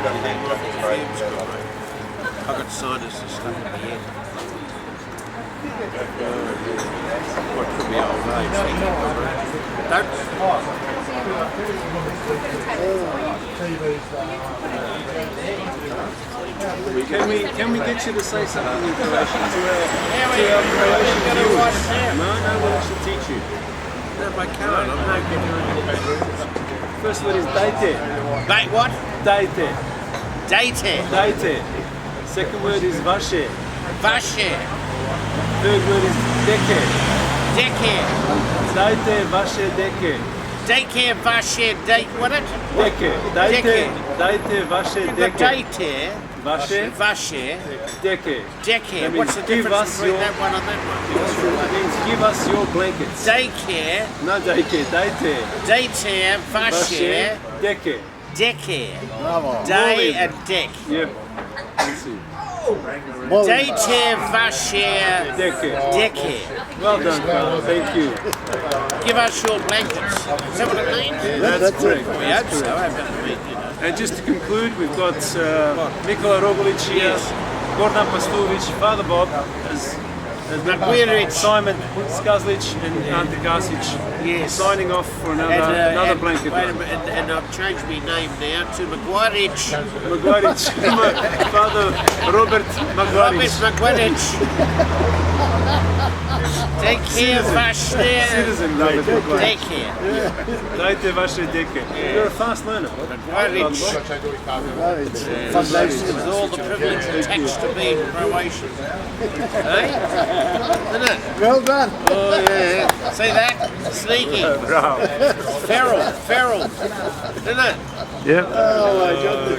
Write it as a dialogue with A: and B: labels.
A: I've got sinuses stuck in my head. What could be old age?
B: Can we get you to say something in Croatian to our Croatian viewers? No, we'll actually teach you.
A: No, I can't. I'm not giving you
B: First word is dajte.
A: Mate, what?
B: Dajte.
A: Date.
B: Dajte. Second word is vaše.
A: Vaše.
B: Third word is deke.
A: Deke.
B: Dajte vaše deke.
A: Deke, vaše, date, what it?
B: Deke. Dajte.
A: Deke.
B: Dajte vaše
A: You've got
B: deke.
A: date.
B: Vaše
A: Vaše.
B: deke.
A: Deke.
B: That
A: What's the
B: means give
A: difference
B: us
A: between
B: your-
A: that one and that one?
B: It means give us your blankets.
A: Daycare,
B: Not dajte. Dajte.
A: daycare, vaše,
B: Vaše deke.
A: deke.
C: Bravo.
A: Day and deck.
B: Yep. Let's see.
A: Daycare, vaše,
B: Deke.
A: deke.
B: Well done, Carl. Thank you.
A: Give us your blankets. Is that what it means?
B: That's correct.
A: We hope so. I haven't read, you know.
B: And just to conclude, we've got Nikola Roglic here,
A: Yes.
B: Gordon Pastovic, Father Bob, as
A: Magwiric.
B: Simon Skazlic and Ante Gasic
A: Yes.
B: signing off for another blanket.
A: Wait a minute, and I've changed my name now to Magwiric.
B: Magwaric, Father Robert Magwaric.
A: Robert Magwiric. Take care, vaše.
B: Citizen Robert Magwaric.
A: Take care.
B: Dajte vaše deke. You're a fast learner.
A: Magwiric. With all the privilege attached to being Croatian. Hey? Isn't it?
C: Well done.
A: Oh yeah. See that? Sneaky.
B: Bravo.
A: Feral. Isn't it?
B: Yeah.
C: Oh my goodness.